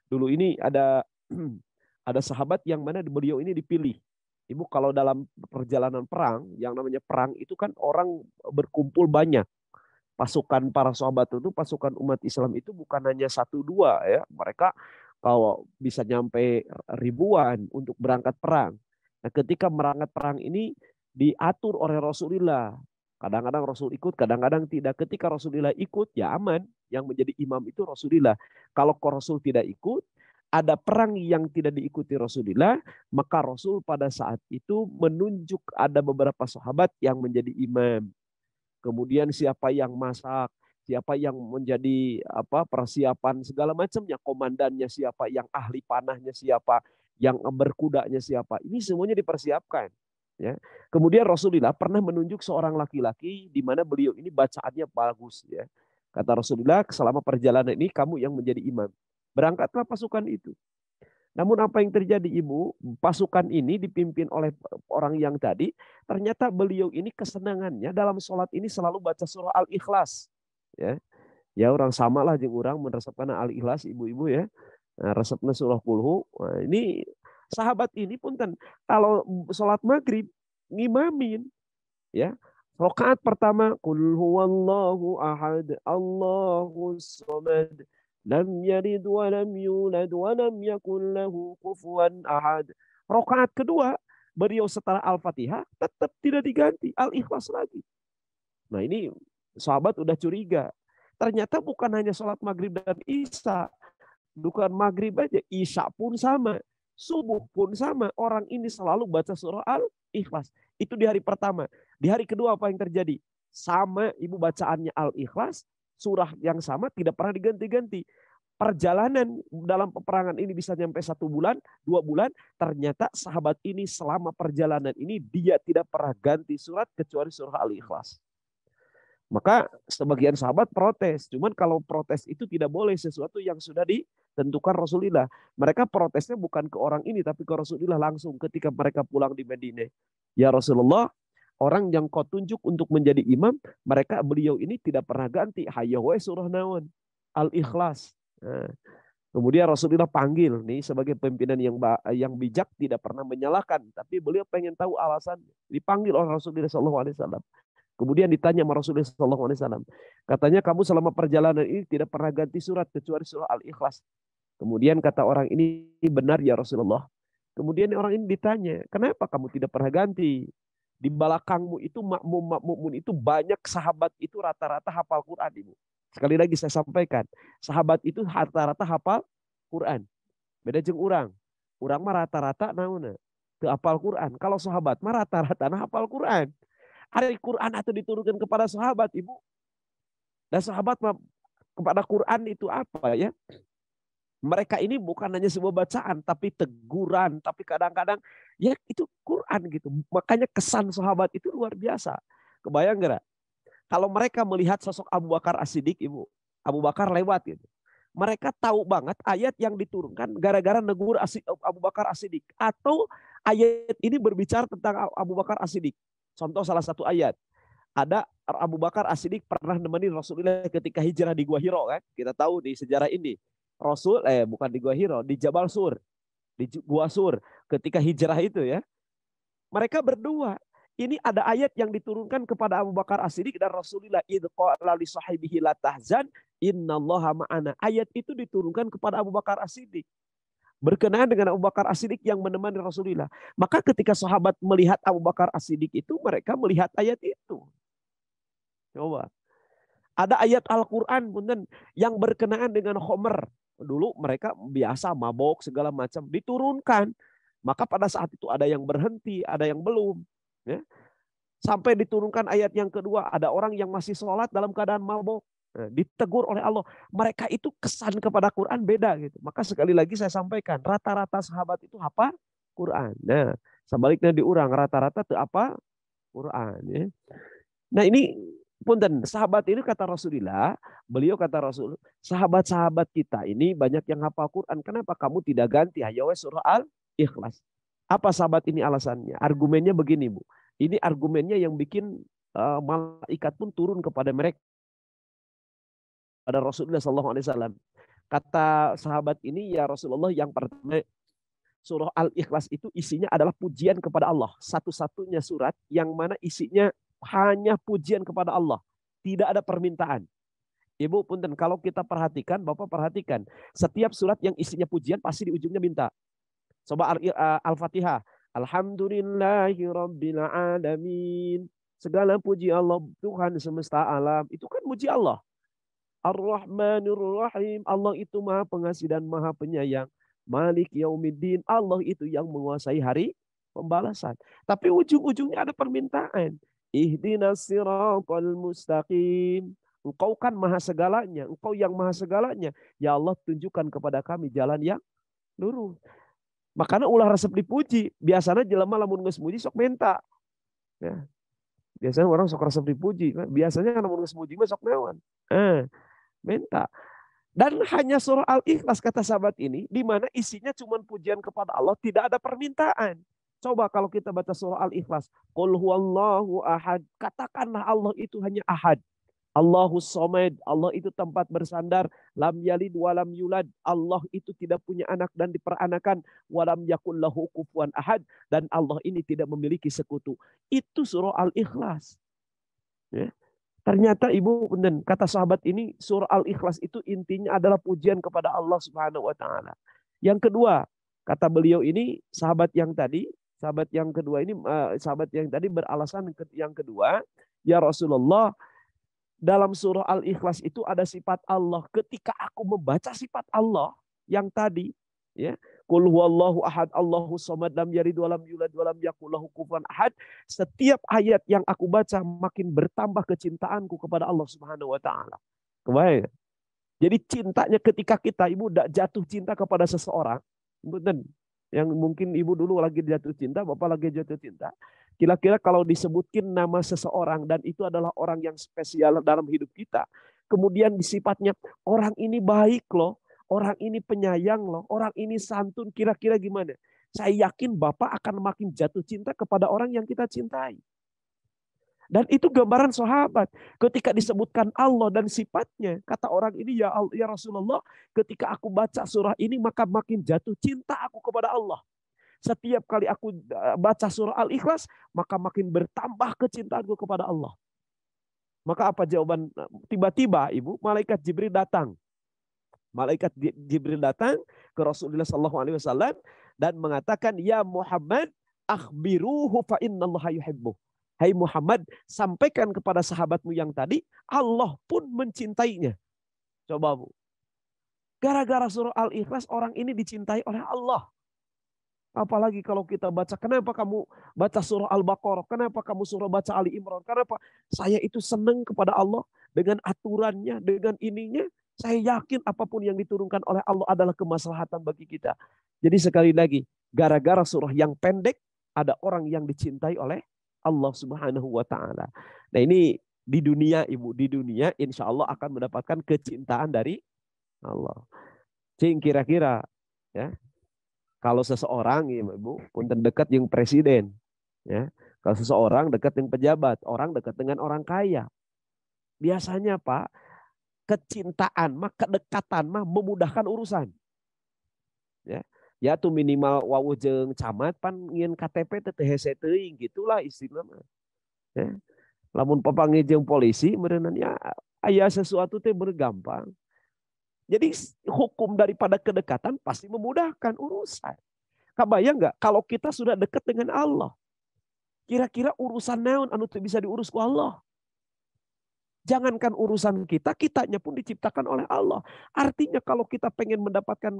Dulu ini ada ada sahabat yang mana beliau ini dipilih. Ibu, kalau dalam perjalanan perang, yang namanya perang itu kan orang berkumpul banyak. Pasukan para sahabat itu, pasukan umat Islam itu bukan hanya satu dua ya. Mereka kalau bisa nyampe ribuan untuk berangkat perang. Nah, ketika berangkat perang ini diatur oleh Rasulullah. Kadang-kadang Rasul ikut, kadang-kadang tidak. Ketika Rasulullah ikut, ya aman. Yang menjadi imam itu Rasulullah. Kalau Rasul tidak ikut, ada perang yang tidak diikuti Rasulullah, maka Rasul pada saat itu menunjuk ada beberapa sahabat yang menjadi imam. Kemudian siapa yang masak, siapa yang menjadi apa persiapan segala macamnya, komandannya siapa, yang ahli panahnya siapa, yang berkudanya siapa. Ini semuanya dipersiapkan. Ya. Kemudian Rasulullah pernah menunjuk seorang laki-laki di mana beliau ini bacaannya bagus. Ya. Kata Rasulullah, selama perjalanan ini kamu yang menjadi imam. Berangkatlah pasukan itu. Namun apa yang terjadi Ibu? Pasukan ini dipimpin oleh orang yang tadi, ternyata beliau ini kesenangannya dalam sholat ini selalu baca surah Al-Ikhlas. Ya, ya orang sama lah jeung orang meresepkan Al-Ikhlas ibu-ibu ya. Nah, resepnya surah Kulhu. Nah, ini sahabat ini pun kan kalau sholat maghrib ngimamin ya. Rakaat pertama kul huwallahu ahad Allahus samad lam yalid wa lam yulad wa lam yakul lahu kufuwan ahad. Rakaat kedua beliau setelah Al-Fatihah tetap tidak diganti, Al-Ikhlas lagi. Nah, ini sahabat udah curiga. Ternyata bukan hanya sholat maghrib dan isya, bukan maghrib aja, isya pun sama, subuh pun sama. Orang ini selalu baca surah Al-Ikhlas. Itu di hari pertama. Di hari kedua apa yang terjadi? Sama ibu bacaannya Al-Ikhlas, surah yang sama tidak pernah diganti-ganti. Perjalanan dalam peperangan ini bisa sampai 1 bulan, 2 bulan. Ternyata sahabat ini selama perjalanan ini dia tidak pernah ganti surat kecuali surah Al-Ikhlas. Maka sebagian sahabat protes. Cuman kalau protes itu tidak boleh sesuatu yang sudah ditentukan Rasulullah. Mereka protesnya bukan ke orang ini tapi ke Rasulullah langsung ketika mereka pulang di Madinah. Ya Rasulullah, orang yang kau tunjuk untuk menjadi imam, mereka beliau ini tidak pernah ganti. Hayawe surah naon? Al-Ikhlas. Nah, kemudian Rasulullah panggil nih sebagai pimpinan yang bijak, tidak pernah menyalahkan, tapi beliau pengen tahu alasannya. Dipanggil oleh Rasulullah SAW. Kemudian ditanya sama Rasulullah SAW. Katanya kamu selama perjalanan ini tidak pernah ganti surat kecuali surah Al-Ikhlas. Kemudian kata orang ini, benar ya Rasulullah. Kemudian orang ini ditanya, kenapa kamu tidak pernah ganti? Di belakangmu itu makmum itu banyak sahabat itu rata-rata hafal Quran, Ibu. Sekali lagi saya sampaikan, sahabat itu rata-rata hafal Quran. Beda jeung urang. Urang mah rata-rata naonna teu hafal Quran. Kalau sahabat mah rata-rata hafal Quran. Hari Quran atau diturunkan kepada sahabat, Ibu. Dan sahabat kepada Quran itu apa ya? Mereka ini bukan hanya sebuah bacaan, tapi teguran, tapi kadang-kadang ya itu Quran gitu. Makanya kesan sahabat itu luar biasa. Kebayang gak? Kalau mereka melihat sosok Abu Bakar As-Siddiq, Ibu, Abu Bakar lewat gitu. Mereka tahu banget ayat yang diturunkan gara-gara negur Abu Bakar As-Siddiq. Atau ayat ini berbicara tentang Abu Bakar As-Siddiq. Contoh salah satu ayat. Ada Abu Bakar As-Siddiq pernah nemenin Rasulullah ketika hijrah di Gua Hiro kan. Kita tahu di sejarah ini. Rasul bukan di Gua Hiro, di Jabal Sur, di Gua Sur ketika hijrah itu ya. Mereka berdua. Ini ada ayat yang diturunkan kepada Abu Bakar As-Siddiq dan Rasulullah, idz qala li sahibihi la tahzan innallaha ma'ana. Ayat itu diturunkan kepada Abu Bakar As-Siddiq. Berkenaan dengan Abu Bakar As-Siddiq yang menemani Rasulullah. Maka ketika sahabat melihat Abu Bakar As-Siddiq itu, mereka melihat ayat itu. Coba. Ada ayat Al-Quran yang berkenaan dengan Khomer. Dulu mereka biasa mabok segala macam diturunkan. Maka pada saat itu ada yang berhenti, ada yang belum. Ya. Sampai diturunkan ayat yang kedua, ada orang yang masih sholat dalam keadaan mabok. Nah, ditegur oleh Allah. Mereka itu kesan kepada Quran beda gitu. Maka sekali lagi saya sampaikan, rata-rata sahabat itu apa? Quran. Nah, sebaliknya diurang, rata-rata itu apa? Quran. Ya. Nah ini punten, sahabat ini kata Rasulullah, beliau kata Rasul, sahabat-sahabat kita ini banyak yang hafal Quran. Kenapa kamu tidak ganti? Hayo surah Al-Ikhlas. Apa sahabat ini alasannya? Argumennya begini, Bu. Ini argumennya yang bikin malaikat pun turun kepada mereka, pada Rasulullah SAW. Kata sahabat ini, ya Rasulullah, yang pertama surah Al-Ikhlas itu isinya adalah pujian kepada Allah. Satu-satunya surat yang mana isinya hanya pujian kepada Allah. Tidak ada permintaan. Ibu punten, kalau kita perhatikan, Bapak perhatikan, setiap surat yang isinya pujian pasti di ujungnya minta. Coba Al-Fatihah. Alhamdulillahi Rabbil Alamin. Segala puji Allah, Tuhan semesta alam. Itu kan puji Allah. Ar-Rahmanir Rahim. Allah itu maha pengasih dan maha penyayang. Malik Yaumiddin. Allah itu yang menguasai hari pembalasan. Tapi ujung-ujungnya ada permintaan. Ihdinas siratal mustaqim. Engkau kan maha segalanya. Engkau yang maha segalanya. Ya Allah, tunjukkan kepada kami jalan yang lurus. Makanya ulah resep dipuji. Biasanya jelema lamun geus muji sok menta. Ya. Biasanya orang sok resep dipuji. Biasanya lamun geus muji mah sok naon. Minta. Dan hanya surah Al-Ikhlas kata sahabat ini, di mana isinya cuma pujian kepada Allah, tidak ada permintaan. Coba kalau kita baca surah Al-Ikhlas, Qul huwallahu ahad, katakanlah Allah itu hanya ahad. Allahus somad, Allah itu tempat bersandar, lam yalid walam yulad, Allah itu tidak punya anak dan diperanakan, walam yakul lahu kufuwan ahad, dan Allah ini tidak memiliki sekutu. Itu surah Al-Ikhlas. Ya. Ternyata ibu, kata sahabat ini, surah Al-Ikhlas itu intinya adalah pujian kepada Allah Subhanahu wa taala. Yang kedua, kata beliau ini, sahabat yang tadi beralasan yang kedua, ya Rasulullah, dalam surah Al-Ikhlas itu ada sifat Allah. Ketika aku membaca sifat Allah yang tadi, ya, Qul huwallahu ahad, Allahus samad, lam yalid walam yulad walam yakul lahu kufuwan ahad. Setiap ayat yang aku baca makin bertambah kecintaanku kepada Allah Subhanahu wa taala. Kebayang? Jadi cintanya ketika kita, ibu, jatuh cinta kepada seseorang, betul. Yang mungkin ibu dulu lagi jatuh cinta, bapak lagi jatuh cinta. Kira-kira kalau disebutkin nama seseorang dan itu adalah orang yang spesial dalam hidup kita. Kemudian sifatnya, orang ini baik loh, orang ini penyayang loh, orang ini santun, kira-kira gimana? Saya yakin Bapak akan makin jatuh cinta kepada orang yang kita cintai. Dan itu gambaran sahabat. Ketika disebutkan Allah dan sifatnya, kata orang ini, ya Rasulullah, ketika aku baca surah ini maka makin jatuh cinta aku kepada Allah. Setiap kali aku baca surah Al-Ikhlas, maka makin bertambah kecintaanku kepada Allah. Maka apa jawaban? Tiba-tiba, ibu, malaikat Jibril datang. Malaikat Jibril datang ke Rasulullah SAW dan mengatakan, ya Muhammad, akhbiruhu fa innallaha yuhibbuh. Hai Muhammad, sampaikan kepada sahabatmu yang tadi, Allah pun mencintainya. Coba bu. Gara-gara surah Al-Ikhlas, orang ini dicintai oleh Allah. Apalagi kalau kita baca, kenapa kamu baca surah Al-Baqarah? Kenapa kamu surah baca Ali Imran? Kenapa? Saya itu senang kepada Allah dengan aturannya, dengan ininya. Saya yakin apapun yang diturunkan oleh Allah adalah kemaslahatan bagi kita. Jadi sekali lagi, gara-gara surah yang pendek, ada orang yang dicintai oleh Allah Subhanahu wa taala. Nah ini di dunia, ibu, di dunia insya Allah akan mendapatkan kecintaan dari Allah. Cing, kira-kira ya, kalau seseorang, ya, ibu, punten dekat yang presiden, ya, kalau seseorang dekat dengan pejabat, orang dekat dengan orang kaya, biasanya Pak, kecintaan mah, kedekatan mah memudahkan urusan. Ya tuh minimal wawuh jeung camat pan ngieun KTP teh hese teuing gitulah istilahnya. Ya. Lamun papanggih jeung polisi meureunna ya aya sesuatu teh bergampang. Jadi hukum daripada kedekatan pasti memudahkan urusan. Kebayang nggak kalau kita sudah dekat dengan Allah? Kira-kira urusan naon anu teu bisa diurus ku Allah? Jangankan urusan kita, kitanya pun diciptakan oleh Allah. Artinya kalau kita pengen mendapatkan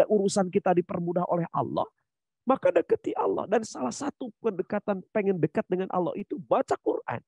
urusan kita dipermudah oleh Allah, maka dekati Allah. Dan salah satu pendekatan pengen dekat dengan Allah itu baca Quran.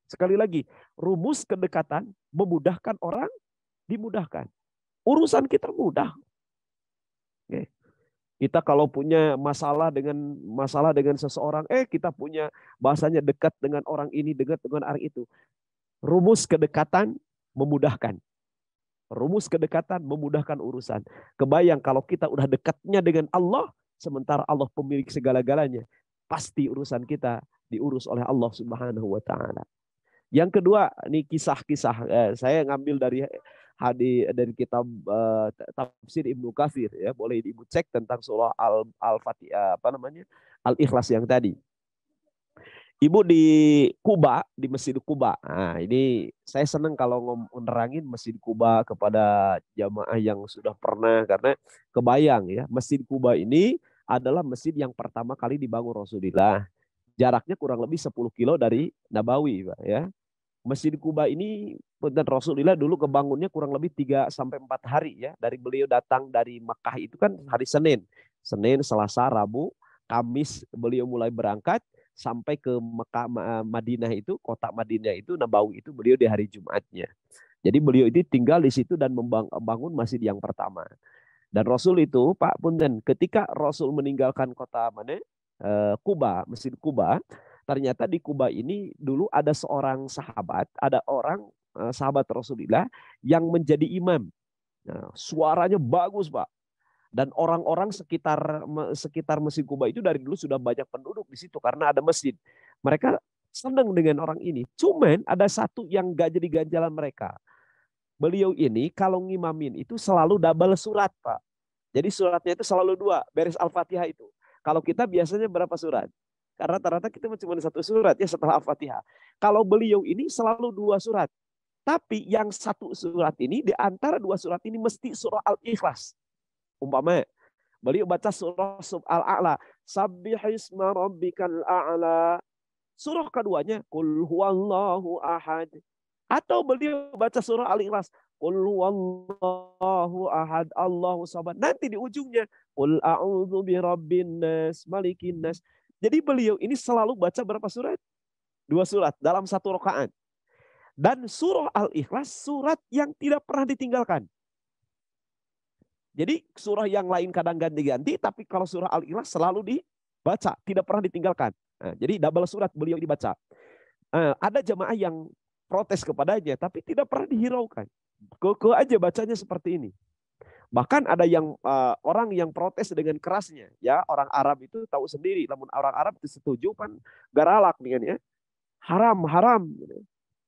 Sekali lagi, rumus kedekatan memudahkan orang, dimudahkan. Urusan kita mudah. Oke. Kita kalau punya masalah dengan seseorang, kita punya bahasanya dekat dengan orang ini, dekat dengan orang itu. Rumus kedekatan memudahkan. Rumus kedekatan memudahkan urusan. Kebayang kalau kita udah dekatnya dengan Allah, sementara Allah pemilik segala-galanya, pasti urusan kita diurus oleh Allah Subhanahu wa taala. Yang kedua, ini kisah-kisah saya ngambil dari dari kitab tafsir Ibnu Katsir ya, boleh ibu cek tentang surah Al-Fatihah Al-Ikhlas yang tadi. Ibu di Kuba, di Masjid Kuba. Nah, ini saya senang kalau menerangin Masjid Kuba kepada jamaah yang sudah pernah, karena kebayang ya, Masjid Kuba ini adalah masjid yang pertama kali dibangun Rasulullah. Jaraknya kurang lebih 10 kilo dari Nabawi, Pak, ya. Masjid Kuba ini dan Rasulullah dulu kebangunnya kurang lebih 3 sampai 4 hari ya. Dari beliau datang dari Makkah itu kan hari Senin. Senin, Selasa, Rabu, Kamis beliau mulai berangkat sampai ke Mekah, Madinah itu, kota Madinah itu, Nabawi itu beliau di hari Jumatnya. Jadi beliau itu tinggal di situ dan membangun masjid yang pertama. Dan Rasul itu, Pak Punten, ketika Rasul meninggalkan kota mana? Kuba, Masjid Kuba, ternyata di Kuba ini dulu ada seorang sahabat, ada orang sahabat Rasulullah yang menjadi imam. Nah, suaranya bagus, Pak. Dan orang-orang sekitar Masjid Kuba itu dari dulu sudah banyak penduduk di situ karena ada masjid. Mereka senang dengan orang ini. Cuman ada satu yang gak jadi ganjalan mereka. Beliau ini kalau ngimamin itu selalu double surat, Pak. Jadi suratnya itu selalu 2, beres Al-Fatihah itu. Kalau kita biasanya berapa surat? Karena rata-rata kita cuma 1 surat ya setelah Al-Fatihah. Kalau beliau ini selalu 2 surat. Tapi yang 1 surat ini, di antara 2 surat ini mesti surah Al-Ikhlas. Umpama beliau baca surah Al-A'la, Sabbihisma rabbikal a'la. Surah keduanya, Qul huwallahu ahad. Atau beliau baca surah Al-Ikhlas, Qul huwallahu ahad, Allahu samad. Nanti di ujungnya, Qul a'udzu birabbin nas, malikin nas. Jadi beliau ini selalu baca berapa surat? 2 surat dalam 1 rakaat. Dan surah Al-Ikhlas surat yang tidak pernah ditinggalkan. Jadi surah yang lain kadang ganti-ganti, tapi kalau surah Al-Ikhlas selalu dibaca, tidak pernah ditinggalkan. Nah, jadi double surat beliau dibaca. Ada jamaah yang protes kepadanya, tapi tidak pernah dihiraukan. Keke aja bacanya seperti ini. Bahkan ada yang orang yang protes dengan kerasnya, ya orang Arab itu tahu sendiri, namun orang Arab itu setuju kan garalak dengan ya haram.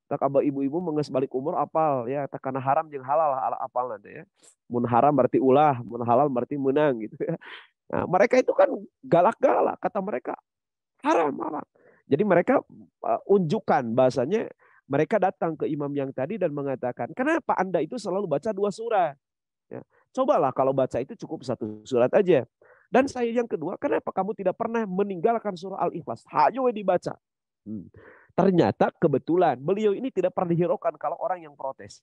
Tak abah ibu-ibu menges balik umur apal ya, tak karena haram jeung halal apal nanti ya. Mun haram berarti ulah, mun halal berarti menang gitu ya. Nah, mereka itu kan galak-galak, kata mereka haram. Jadi mereka unjukkan bahasanya, mereka datang ke imam yang tadi dan mengatakan, kenapa Anda itu selalu baca 2 surat? Ya, cobalah kalau baca itu cukup 1 surat aja. Dan saya yang kedua, kenapa kamu tidak pernah meninggalkan surah Al-Ikhlas? Hayo dibaca. Ternyata kebetulan beliau ini tidak pernah dihiraukan kalau orang yang protes.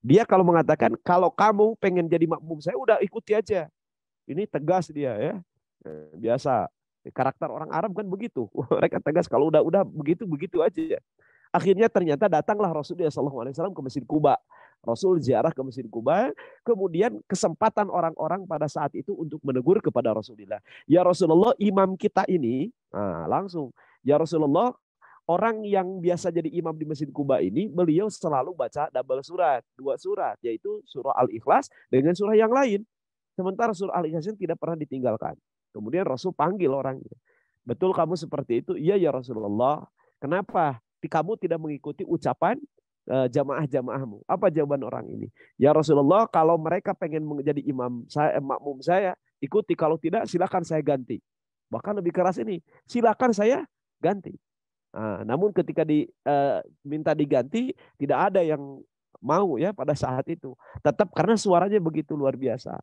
Dia kalau mengatakan, kalau kamu pengen jadi makmum saya, udah ikuti aja. Ini tegas dia ya. Biasa. Karakter orang Arab kan begitu. Mereka tegas, kalau udah begitu aja. Akhirnya ternyata datanglah Rasulullah SAW ke Masjid Kuba. Rasul ziarah ke Masjid Kuba. Kemudian kesempatan orang-orang pada saat itu untuk menegur kepada Rasulullah. Ya Rasulullah, imam kita ini, langsung. Ya Rasulullah, orang yang biasa jadi imam di Masjid Kuba ini, beliau selalu baca double surat, 2 surat, yaitu surah Al-Ikhlas dengan surah yang lain. Sementara surah Al-Ikhlas tidak pernah ditinggalkan. Kemudian Rasul panggil orangnya. Betul kamu seperti itu? Iya ya Rasulullah. Kenapa? Kamu tidak mengikuti ucapan jamaah-jamaahmu. Apa jawaban orang ini? Ya Rasulullah, kalau mereka pengen menjadi imam saya, makmum saya, ikuti. Kalau tidak, silakan saya ganti. Bahkan lebih keras ini, silakan saya ganti. Namun ketika minta diganti, tidak ada yang mau ya pada saat itu. Tetap karena suaranya begitu luar biasa.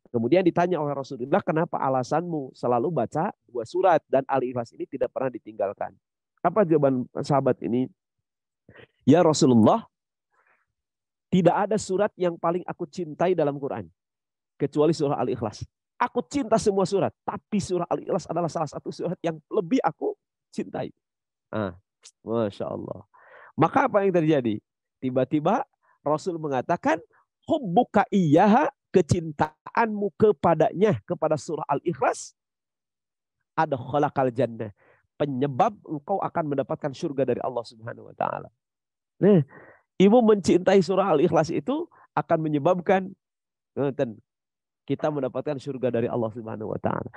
Kemudian ditanya oleh Rasulullah, kenapa alasanmu selalu baca 2 surat dan Al-Ikhlas ini tidak pernah ditinggalkan? Apa jawaban sahabat ini? Ya Rasulullah, tidak ada surat yang paling aku cintai dalam Quran kecuali surah Al-Ikhlas. Aku cinta semua surat, tapi surah Al-Ikhlas adalah salah satu surat yang lebih aku cintai. Masya Allah. Maka apa yang terjadi? Tiba-tiba Rasul mengatakan, hubbuka iyyaha, kecintaanmu kepadanya, kepada surah Al-Ikhlas, ada khalaqal jannah, penyebab engkau akan mendapatkan surga dari Allah Subhanahu wa taala. Nah, ibu mencintai surah Al-Ikhlas itu akan menyebabkan kita mendapatkan surga dari Allah Subhanahu wa taala.